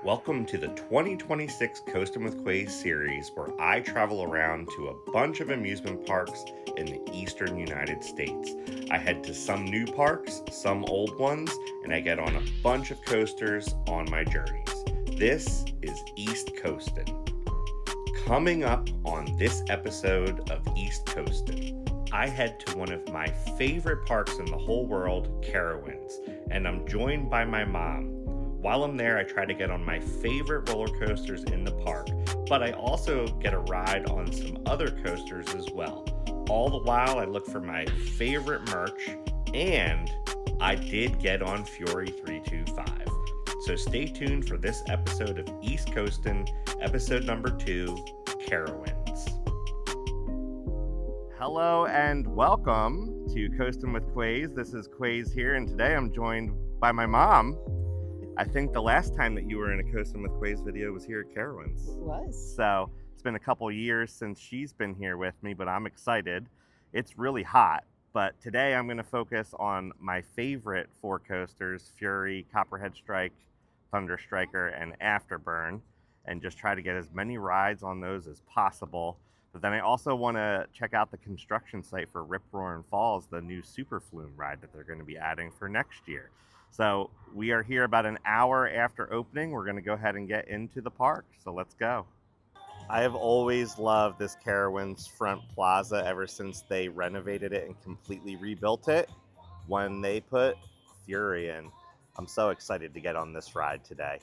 Welcome to the 2026 Coastin with Quayz series, where I travel around to a bunch of amusement parks in the eastern United States. I head to some new parks, some old ones, and I get on a bunch of coasters on my journeys. This is East Coastin. Coming up on this episode of East Coastin, I head to one of my favorite parks in the whole world, Carowinds, and I'm joined by my mom. While I'm there, I try to get on my favorite roller coasters in the park, but I also get a ride on some other coasters as well. All the while, I look for my favorite merch, and I did get on Fury 325. So stay tuned for this episode of East Coastin, episode number 2, Carowinds. Hello and welcome to Coastin with Quayz. This is Quayz here, and today I'm joined by my mom. I think the last time that you were in a Coastin with Quayz video was here at Carowinds. It was. So it's been a couple years since she's been here with me, but I'm excited. It's really hot, but today I'm going to focus on my favorite 4 coasters, Fury, Copperhead Strike, Thunder Striker, and Afterburn, and just try to get as many rides on those as possible. But then I also want to check out the construction site for Rip Roarin' Falls, the new Super Flume ride that they're going to be adding for next year. So we are here about an hour after opening. We're going to go ahead and get into the park. So let's go. I have always loved this Carowinds front plaza ever since they renovated it and completely rebuilt it when they put Fury in. I'm so excited to get on this ride today.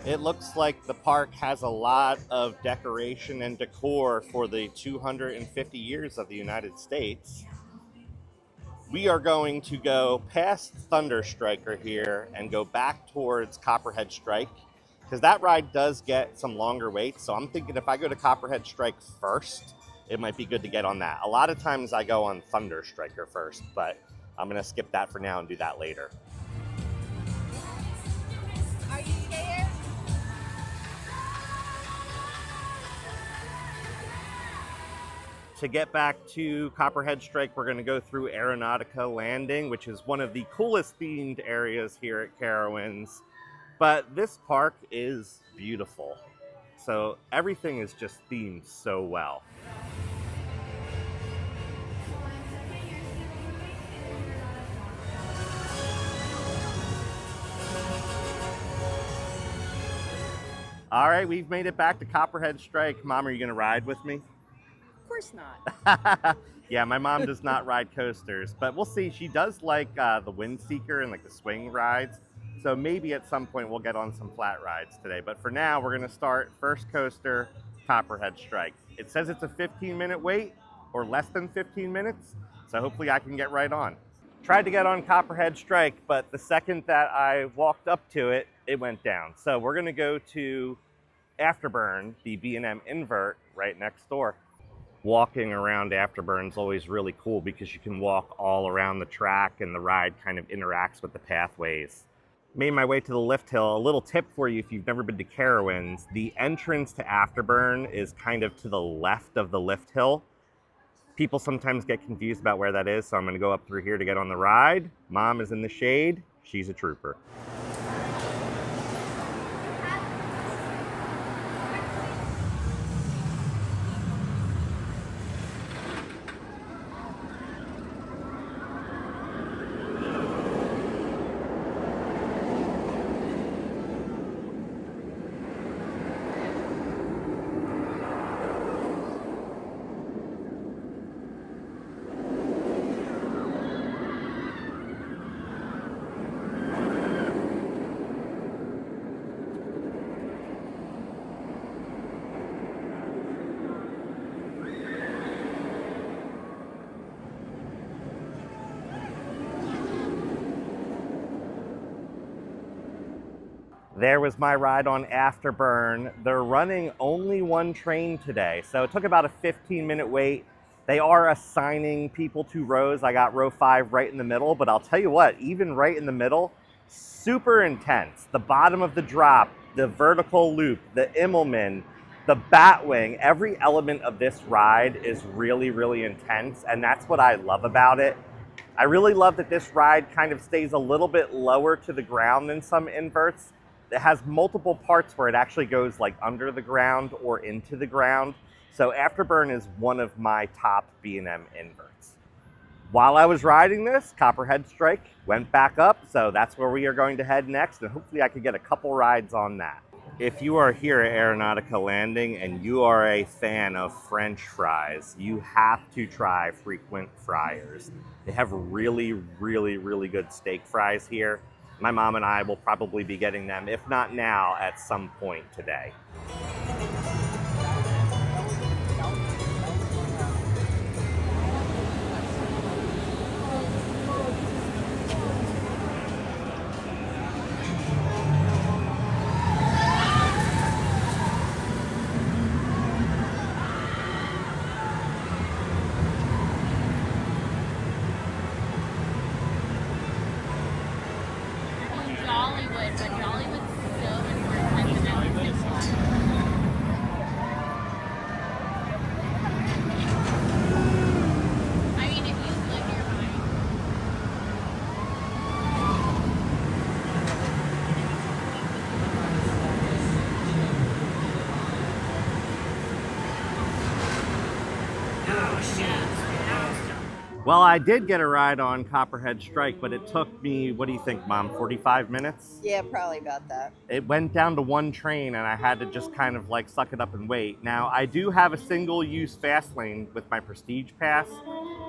It looks like the park has a lot of decoration and decor for the 250 years of the United States. We are going to go past Thunder Striker here and go back towards Copperhead Strike, because that ride does get some longer waits. So I'm thinking if I go to Copperhead Strike first, it might be good to get on that. A lot of times I go on Thunder Striker first, but I'm going to skip that for now and do that later. Are you scared? To get back to Copperhead Strike, we're going to go through Aeronautica Landing, which is one of the coolest themed areas here at Carowinds. But this park is beautiful. So everything is just themed so well. All right, we've made it back to Copperhead Strike. Mom, are you going to ride with me? Of course not. Yeah, my mom does not ride coasters, but we'll see. She does like the Wind Seeker and like the swing rides. So maybe at some point we'll get on some flat rides today. But for now, we're going to start first coaster, Copperhead Strike. It says it's a 15-minute wait or less than 15 minutes. So hopefully I can get right on. Tried to get on Copperhead Strike, but the second that I walked up to it, it went down. So we're going to go to Afterburn, the B&M invert right next door. Walking around Afterburn is always really cool because you can walk all around the track and the ride kind of interacts with the pathways. Made my way to the lift hill. A little tip for you if you've never been to Carowinds, the entrance to Afterburn is kind of to the left of the lift hill. People sometimes get confused about where that is, so I'm going to go up through here to get on the ride. Mom is in the shade. She's a trooper. There was my ride on Afterburn. They're running only one train today, so it took about a 15-minute wait. They are assigning people to rows. I got row 5 right in the middle, but I'll tell you what, even right in the middle, super intense. The bottom of the drop, the vertical loop, the Immelman, the Batwing, every element of this ride is really, really intense, and that's what I love about it. I really love that this ride kind of stays a little bit lower to the ground than some inverts. It has multiple parts where it actually goes like under the ground or into the ground. So Afterburn is one of my top B&M inverts. While I was riding this, Copperhead Strike went back up, so that's where we are going to head next, and hopefully I could get a couple rides on that. If you are here at Aeronautica Landing and you are a fan of French fries, you have to try Frequent Fryers. They have really, really, really good steak fries here. My mom and I will probably be getting them, if not now, at some point today. Well, I did get a ride on Copperhead Strike, but it took me, what do you think, Mom, 45 minutes? Yeah, probably about that. It went down to one train and I had to just kind of like suck it up and wait. Now, I do have a single-use fast lane with my Prestige Pass,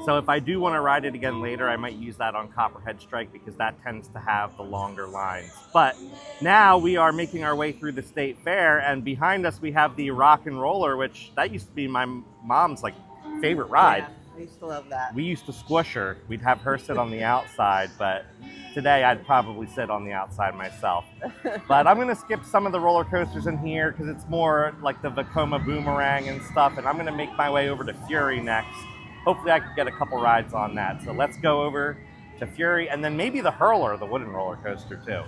so if I do want to ride it again later, I might use that on Copperhead Strike because that tends to have the longer lines. But now we are making our way through the State Fair, and behind us we have the Rock and Roller, which that used to be my mom's like favorite ride. Yeah, I used to love that. We used to squish her. We'd have her sit on the outside, but today I'd probably sit on the outside myself. But I'm gonna skip some of the roller coasters in here because it's more like the Vekoma Boomerang and stuff, and I'm gonna make my way over to Fury next. Hopefully I could get a couple rides on that. So let's go over to Fury, and then maybe the Hurler, the wooden roller coaster too.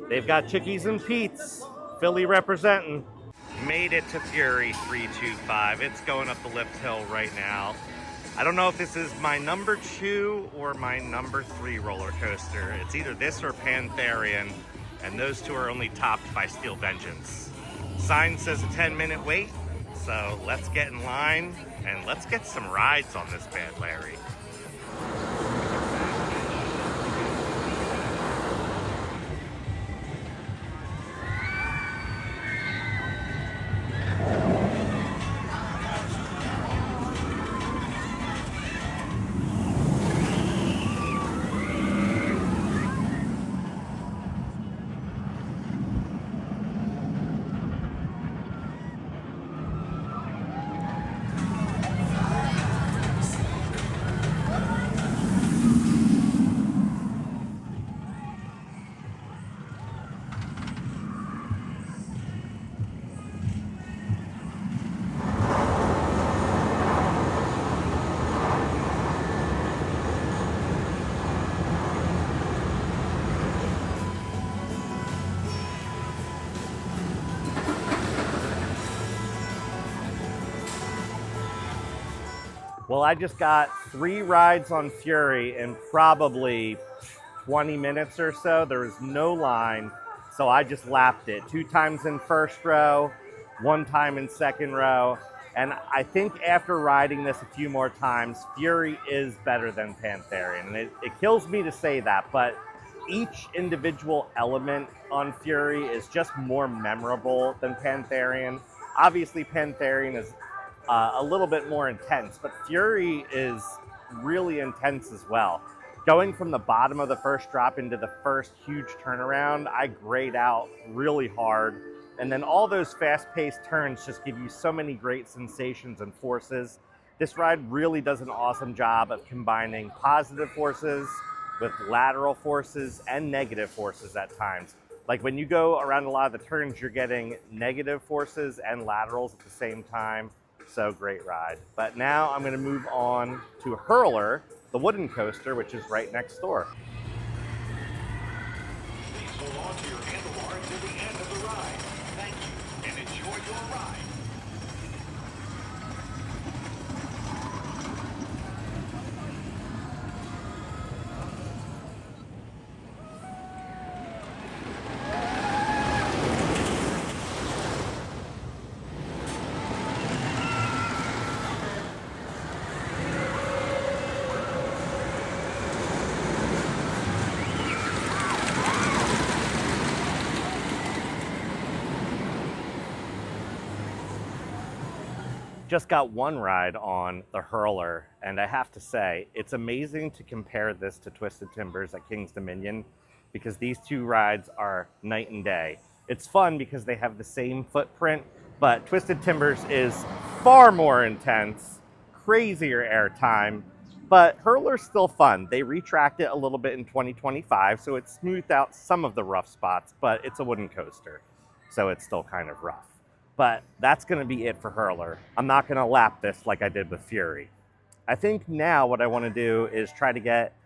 They've got Chickies and Pete's, Philly representing. Made it to Fury 325. It's going up the lift hill right now. I don't know if this is my number 2 or my number 3 roller coaster. It's either this or Pantherian, and those two are only topped by Steel Vengeance. Sign says a 10-minute wait, so let's get in line and let's get some rides on this bad Larry. Well, I just got 3 rides on Fury in probably 20 minutes or so. There was no line, so I just lapped it. 2 times in first row, 1 time in second row. And I think after riding this a few more times, Fury is better than Pantherian. And it kills me to say that, but each individual element on Fury is just more memorable than Pantherian. Obviously, Pantherian is a little bit more intense, but Fury is really intense as well. Going from the bottom of the first drop into the first huge turnaround, I grayed out really hard. And then all those fast-paced turns just give you so many great sensations and forces. This ride really does an awesome job of combining positive forces with lateral forces and negative forces at times. Like when you go around a lot of the turns, you're getting negative forces and laterals at the same time. So great ride. But now I'm gonna move on to Hurler, the wooden coaster, which is right next door. Please hold on to your handlebars at the end of the ride. Thank you, and enjoy your ride. Just got one ride on the Hurler, and I have to say, it's amazing to compare this to Twisted Timbers at King's Dominion because these two rides are night and day. It's fun because they have the same footprint, but Twisted Timbers is far more intense, crazier airtime, but Hurler's still fun. They retracked it a little bit in 2025, so it smoothed out some of the rough spots, but it's a wooden coaster, so it's still kind of rough. But that's gonna be it for Hurler. I'm not gonna lap this like I did with Fury. I think now what I wanna do is try to get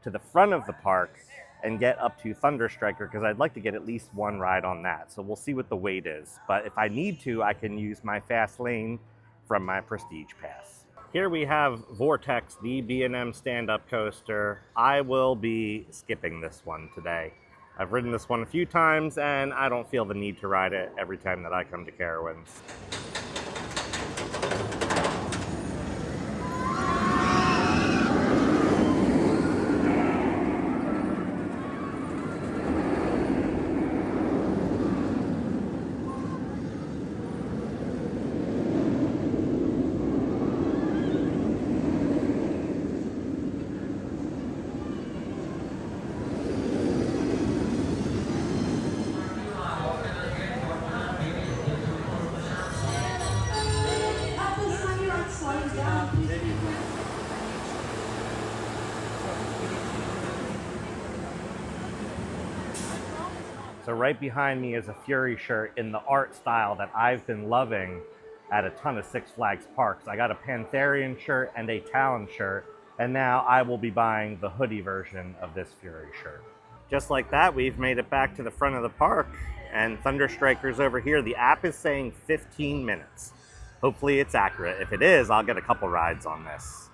to the front of the park and get up to Thunderstriker because I'd like to get at least one ride on that. So we'll see what the wait is. But if I need to, I can use my fast lane from my Prestige Pass. Here we have Vortex, the B&M stand-up coaster. I will be skipping this one today. I've ridden this one a few times, and I don't feel the need to ride it every time that I come to Carowinds. So right behind me is a Fury shirt in the art style that I've been loving at a ton of Six Flags parks. I got a Pantherian shirt and a Talon shirt, and now I will be buying the hoodie version of this Fury shirt. Just like that, we've made it back to the front of the park, and Thunderstriker's over here. The app is saying 15 minutes. Hopefully it's accurate. If it is, I'll get a couple rides on this.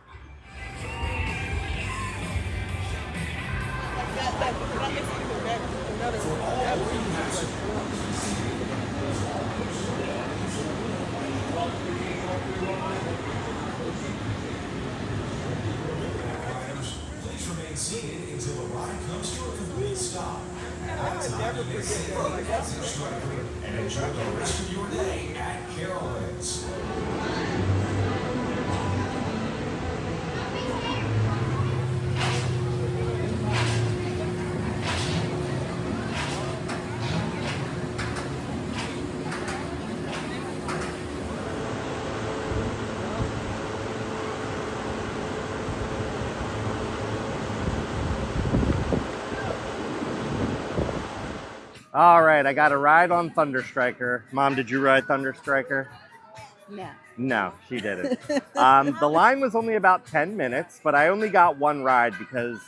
Please remain seated until the ride comes to a complete stop. At that time, you may say goodbye and enjoy the rest of your day at Carowinds. All right, I got a ride on Thunderstriker. Mom, did you ride Thunderstriker? No. No, she didn't. The line was only about 10 minutes, but I only got one ride because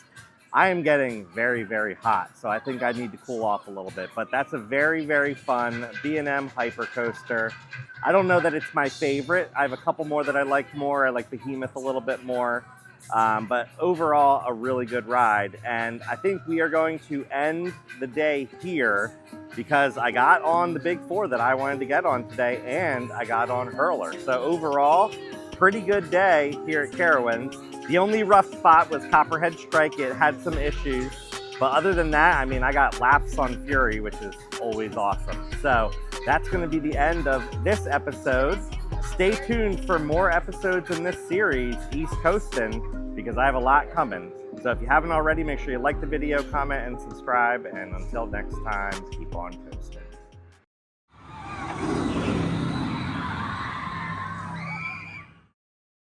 I am getting very, very hot. So I think I need to cool off a little bit. But that's a very, very fun B&M hyper coaster. I don't know that it's my favorite. I have a couple more that I like more. I like Behemoth a little bit more. But overall, a really good ride. And I think we are going to end the day here because I got on the big four that I wanted to get on today, and I got on Hurler. So overall, pretty good day here at Carowinds. The only rough spot was Copperhead Strike. It had some issues. But other than that, I mean, I got laps on Fury, which is always awesome. So that's going to be the end of this episode. Stay tuned for more episodes in this series, East Coastin', because I have a lot coming. So if you haven't already, make sure you like the video, comment, and subscribe. And until next time, keep on coasting.